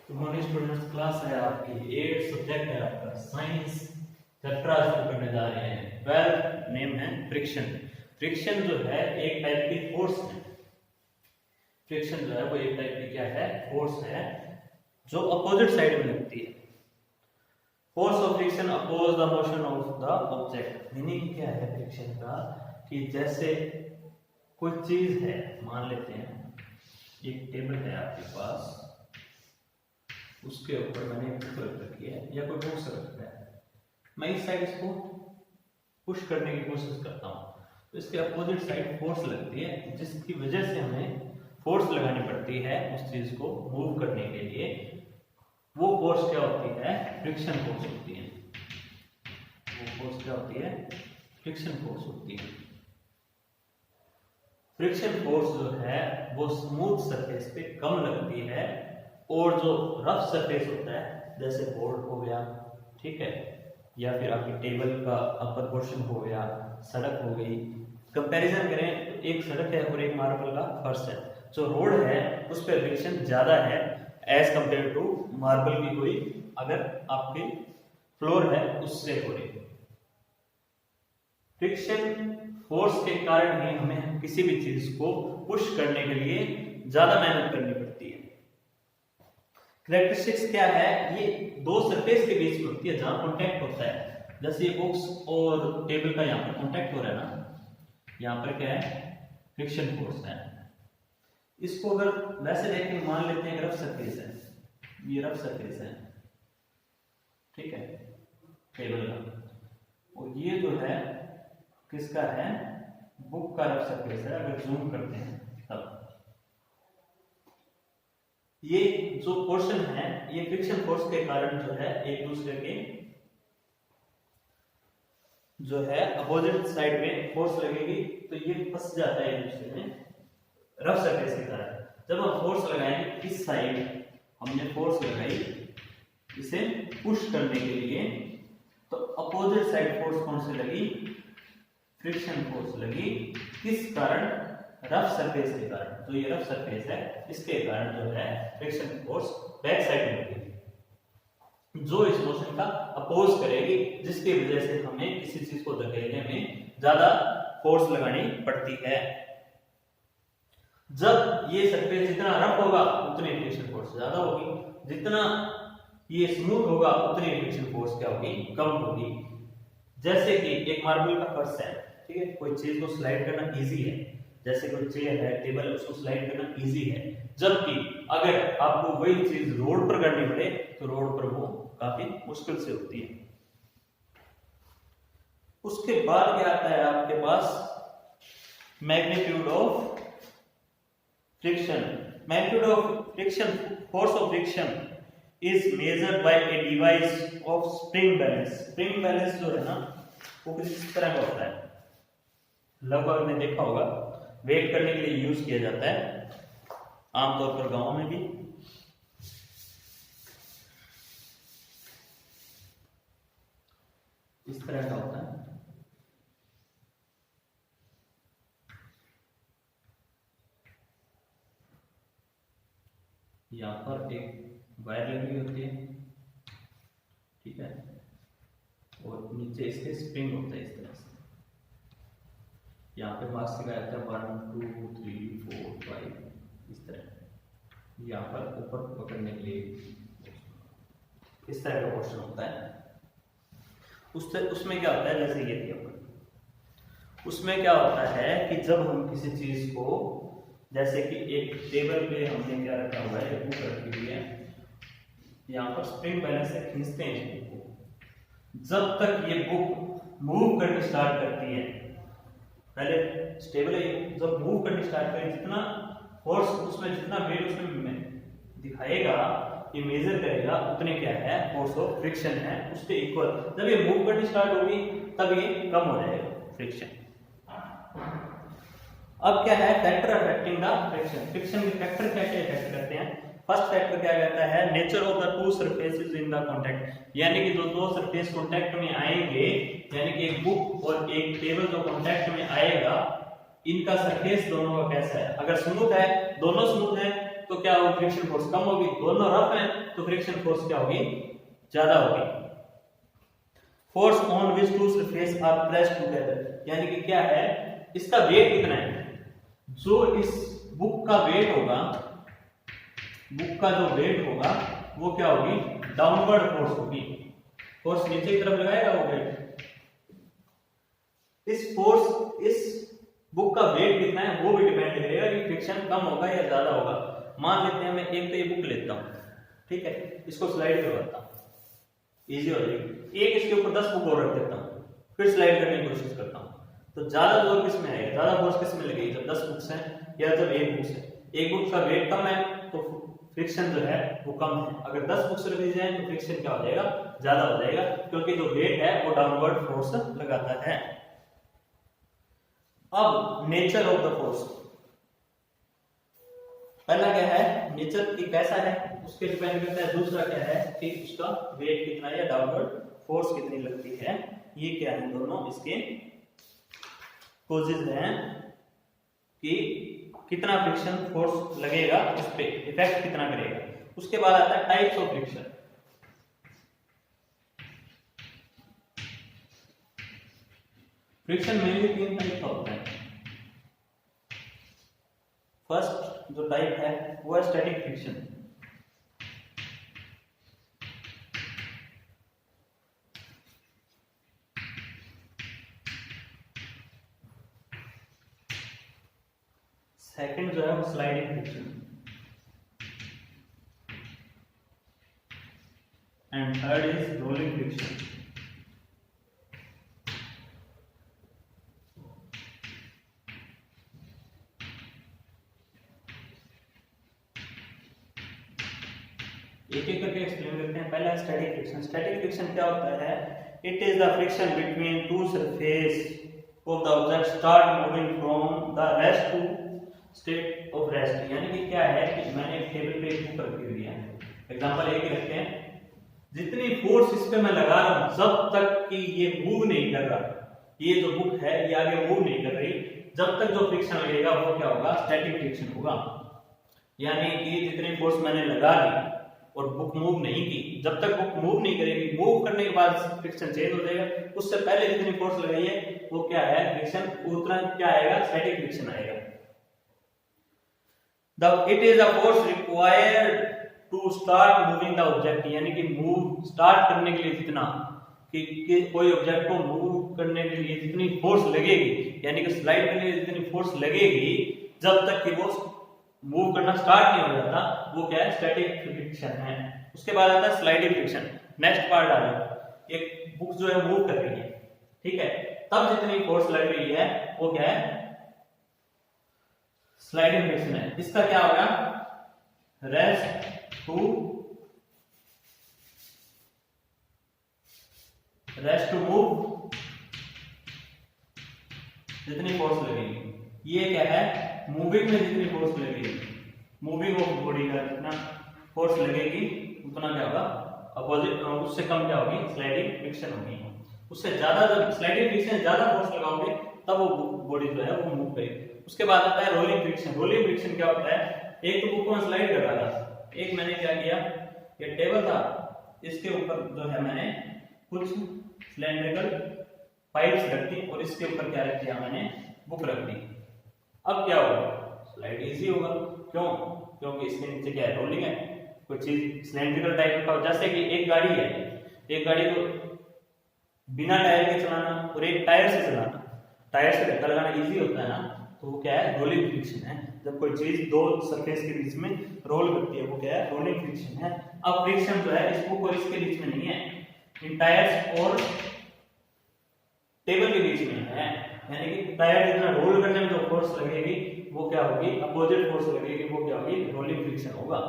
Good morning students, class है आपकी 8 subject है आपका साइंस। चैप्टर आज हम करने जा रहे हैं 12। नेम है फ्रिक्शन। फ्रिक्शन जो है एक टाइप की फोर्स है। फ्रिक्शन जो है वो एक टाइप की क्या है, फोर्स है जो अपोजिट साइड में लगती है। Force of friction oppose the motion of the object. Meaning क्या है फ्रिक्शन का कि जैसे कोई चीज है, मान लेते हैं एक टेबल है आपके पास, उसके ऊपर मैंने एक बुक रख रखी है या कोई बुक्स रखा है, मैं इस साइड इसको पुश करने की कोशिश करता हूँ तो इसके अपोजिट साइड फोर्स लगती है, जिसकी वजह से हमें फोर्स लगानी पड़ती है उस चीज को मूव करने के लिए। वो फोर्स क्या होती है, फ्रिक्शन फोर्स होती है। वो फोर्स क्या होती है, फ्रिक्शन फोर्स होती है। फ्रिक्शन फोर्स जो है वो स्मूथ सरफेस पे कम लगती है और जो रफ सरफेस होता है जैसे बोर्ड हो गया, ठीक है, या फिर आपकी टेबल का अपर पोर्शन हो गया, सड़क हो गई। कंपैरिजन करें तो एक सड़क है और एक मार्बल का फर्श है, जो रोड है उस पर फ्रिक्शन ज्यादा है एज कंपेयर टू मार्बल की कोई अगर आपकी फ्लोर है उससे हो रही। फ्रिक्शन फोर्स के कारण ही हमें किसी भी चीज को पुश करने के लिए ज्यादा मेहनत करनी पड़ती है। कैरेक्टरिस्टिक्स क्या है, ये दो सरफेस के बीच में होती है जहां कांटेक्ट होता है। जैसे ये बुक्स और टेबल का यहाँ पर कांटेक्ट हो रहा है ना, यहाँ पर क्या है, फ्रिक्शन फोर्स है। इसको अगर वैसे देखें, मान लेते हैं रफ सरफेस है, ये रफ सरफेस है, ठीक है, टेबल का, और ये जो है किसका है, बुक का रफ सरफेस है। अगर जूम करते हैं तब ये जो पोर्शन है ये फ्रिक्शन फोर्स के कारण जो है एक दूसरे के जो है अपोजिट साइड में फोर्स लगेगी तो ये फंस जाता है एक दूसरे में रफ सरफेस के कारण। जब हम फोर्स लगाएंगे इस साइड, हमने फोर्स लगाई इसे पुश करने के लिए, तो अपोजिट साइड फोर्स कौन सी लगी, फ्रिक्शन फोर्स लगी। किस कारण, रफ सरफेस के कारण। तो ये रफ सरफेस है, इसके कारण जो है फ्रिक्शन फोर्स बैक साइड में लगेगी, जो इस मोशन का अपोज करेगी, जिसकी वजह से हमें किसी चीज को धकेलने में ज्यादा फोर्स लगानी पड़ती है। जब ये सरफेस जितना रफ होगा उतनी फ्रिक्शन फोर्स ज्यादा होगी, जितना ये स्मूथ होगा उतनी फ्रिक्शन फोर्स क्या होगी, कम होगी। जैसे कि एक मार्बल का फर्श है, ठीक है, कोई चीज को स्लाइड करना इजी है, जैसे कोई चेयर है, टेबल है, उसको स्लाइड करना इजी है। जबकि अगर आपको वही चीज रोड पर करनी पड़े तो रोड पर वो काफी मुश्किल से होती है। उसके बाद क्या आता है आपके पास, magnitude of friction. Magnitude of friction, force of friction is measured by a device of spring balance. Spring balance जो है ना वो कुछ इस तरह का होता है, लगभग आपने देखा होगा, वेट करने के लिए यूज किया जाता है आमतौर पर गांव में भी। इस तरह का होता है, यहां पर एक वायर लगी होती है, ठीक है, और नीचे इसके स्प्रिंग होता है इस तरह से। यहाँ पे मार्क्स लगाया जाता है 1 2 3 4 5 इस तरह। यहाँ पर ऊपर पकड़ने के लिए इस तरह का पोर्शन होता है। उसमें क्या होता है, जैसे ये थी, उसमें क्या होता है कि जब हम किसी चीज को, जैसे कि एक टेबल पे हमने क्या रखा हुआ है, बुक रखी हुई है, यहाँ पर स्प्रिंग बैलेंस से खींचते हैं इस बुक को। जब तक ये बुक मूव करके स्टार्ट करती है, पहले स्टेबल है, जब मूव करनी स्टार्ट करें जितना फोर्स उसमें, जितना वेट उसमें दिखाएगा, ये मेजर करेगा, उतने क्या है, फोर्स ऑफ फ्रिक्शन है उसके इक्वल। जब ये मूव करनी स्टार्ट होगी तब ये कम हो जाएगा फ्रिक्शन। अब क्या है, factor affecting the friction. Friction के फैक्टर क्या क्या इफेक्ट करते हैं। फर्स्ट फैक्टर क्या कहता है, nature of the two surfaces in the contact. यानी कि जो दो सरफेस कांटेक्ट में आएंगे, यानी कि एक बुक और एक टेबल जो कांटेक्ट में आएगा, इनका सरफेस दोनों का कैसा है। अगर स्मूथ है, दोनों स्मूथ है तो क्या होगी, फ्रिक्शन फोर्स कम होगी। दोनों रफ हैं तो फ्रिक्शन फोर्स क्या होगी, ज्यादा होगी। Force on which two surface are pressed together, यानी कि क्या है, इसका वेट कितना है, जो इस बुक का वेट होगा, बुक का जो वेट होगा वो क्या होगी, डाउनवर्ड फोर्स होगी। फोर्स नीचे की तरफ लगाएगा वो वेट, इस फोर्स, इस बुक का वेट कितना है वो भी डिपेंड करेगा कि फ्रिक्शन कम होगा या ज्यादा होगा। मान लेते हैं मैं एक तो ये बुक लेता हूं, ठीक है, इसको स्लाइड करवाता हूं, इजी हो जाएगी। एक इसके ऊपर 10 बुक और रख देता हूं, फिर स्लाइड करने की कोशिश करता हूं, तो ज्यादा जोर किस में आएगा, ज्यादा फोर्स किस में लगेगी, जब 10 बुक्स हैं या जब एक बुक है। एक बुक का वेट कम है तो फ्रिक्शन जो है वो कम है, अगर 10 बुक्स रख दी जाए तो फ्रिक्शन क्या हो जाएगा, ज्यादा हो जाएगा, क्योंकि जो वेट है वो डाउनवर्ड फोर्स लगाता है। अब नेचर ऑफ द फोर्स, पहला क्या है, नेचर की कैसा है उसके डिपेंड करता है। दूसरा क्या है कि उसका वेट कितना है या डाउनवर्ड फोर्स कितनी लगती है। ये क्या है, दोनों इसके कॉजेज हैं कि कितना फ्रिक्शन फोर्स लगेगा, इस पे इफेक्ट कितना करेगा। उसके बाद आता है types of friction. Friction mainly 3 type का होता है। फर्स्ट जो टाइप है वो है स्टैटिक फ्रिक्शन। सेकंड जो है वो sliding friction, and third is rolling friction. एक एक करके एक्सप्लेन करते हैं। पहला स्टैटिक फ्रिक्शन। स्टैटिक फ्रिक्शन क्या होता है, it is the friction between two surface of the object start moving from the rest to state of rest. यानी कि क्या है कि मैंने एक टेबल पे एक बुक रखी हुई है, एग्जांपल एक ही रखते हैं, जितनी फोर्स इस पे मैं लगा रहा हूं जब तक कि ये मूव नहीं कर रहा, ये जो बुक है ये आगे मूव नहीं कर रही, जब तक जो फ्रिक्शन लगेगा वो क्या होगा, स्टैटिक फ्रिक्शन होगा। यानी कि जितनी फोर्स मैंने लगा दी और बुक मूव नहीं की, जब तक बुक मूव नहीं करेगी, मूव करने के बाद फ्रिक्शन चेंज हो जाएगा, उससे पहले जितनी फोर्स लगाई है वो क्या है, फ्रिक्शन उतना क्या आएगा, स्टैटिक फ्रिक्शन आएगा। It is a force required to start moving the object, यानी कि मूव स्टार्ट करने के लिए जितना कि कोई ऑब्जेक्ट को मूव करने के लिए जितनी फोर्स लगेगी, यानी कि स्लाइड करने के लिए जितनी फोर्स लगेगी, जब तक कि वो मूव करना स्टार्ट नहीं हो जाता, वो क्या है, स्टैटिक फ्रिक्शन है। उसके बाद आता है स्लाइडिंग फ्रिक्शन। नेक्स्ट पार्ट आ रहा, एक बुक जो है मूव कर रही है, ठीक है, तब जितनी फोर्स लग रही है वो क्या है, स्लाइडिंग फ्रिक्शन है। इसका क्या होगा, रेस्ट टू मूव, जितनी फोर्स लगेगी। ये क्या है, मूविंग में जितनी फोर्स लगेगी, मूविंग ऑफ बॉडी का जितना फोर्स लगेगी उतना क्या होगा, अपोजिट, उससे कम क्या होगी, स्लाइडिंग फ्रिक्शन होगी। उससे ज्यादा, जब स्लाइडिंग फ्रिक्शन ज्यादा फोर्स लगाओगे तब वो बॉडी जो है वो मूव करेगी। उसके बाद आता है रोलिंग फ्रिक्शन। रोलिंग फ्रिक्शन क्या होता है, एक तो बुक को स्लाइड कर रहा था, एक मैंने क्या किया, ये टेबल था, इसके ऊपर जो है मैंने कुछ सिलेंड्रिकल पाइप्स रख दी और इसके ऊपर क्या रख दिया, मैंने बुक रख दी। अब क्या होगा, स्लाइड इजी होगा। क्यों, क्योंकि इसके नीचे क्या है, रोलिंग है, कोई चीज सिलेंड्रिकल टाइप का, जैसे कि एक गाड़ी है, एक गाड़ी को बिना टायर के चलाना और एक टायर से चलाना, टायर से धक्का लगाना इजी होता है ना, तो वो क्या है, रोलिंग फ्रिक्शन है। जब कोई चीज दो सरफेस के बीच में रोल करती है वो क्या है, रोलिंग फ्रिक्शन है। अब फ्रिक्शन जो है इस बुक और इसके बीच में नहीं है, इन टायर्स और टेबल के बीच में है। यानी कि टायर जितना रोल करने में जो फोर्स लगेगी वो क्या होगी, अपोजिट फोर्स लगेगी, वो क्या होगी, रोलिंग फ्रिक्शन होगा।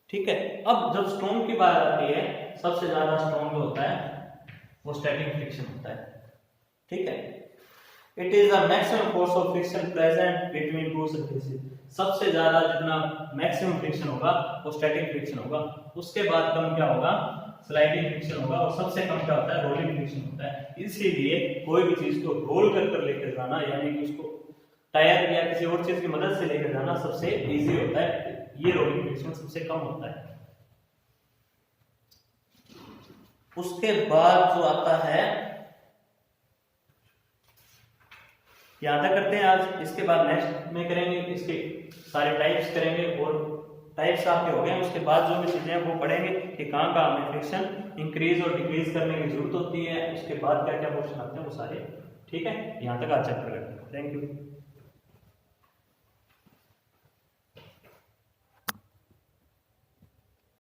ठीक है। अब जब स्ट्रॉन्ग की बात आती है, सबसे ज्यादा स्ट्रॉन्ग जो होता है वो स्टैटिक फ्रिक्शन होता है। ठीक है। It is the maximum force of friction present between two surfaces. सबसे ज्यादा जितना मैक्सिमम फ्रिक्शन होगा वो स्टैटिक फ्रिक्शन होगा। उसके बाद कम क्या होगा, स्लाइडिंग फ्रिक्शन होगा, और सबसे कम क्या होता है, रोलिंग फ्रिक्शन होता है। इसीलिए कोई भी चीज को रोल कर लेकर जाना, यानी कि उसको टायर या किसी और चीज की मदद से लेकर जाना सबसे इजी होता है, ये रोलिंग फ्रिक्शन सबसे कम होता है। उसके बाद जो आता है, यहां तक करते हैं आज। इसके बाद नेक्स्ट में करेंगे, इसके सारे टाइप्स करेंगे और टाइप्स आपके हो गए। उसके बाद जो भी चीजें हैं वो पढ़ेंगे कि कहाँ कहाँ हमें फ्रिक्शन इंक्रीज और डिक्रीज करने की जरूरत होती है, उसके बाद क्या क्या क्वेश्चन आते हैं वो सारे। ठीक है, यहाँ तक आज चैप्टर करते हैं। Thank you.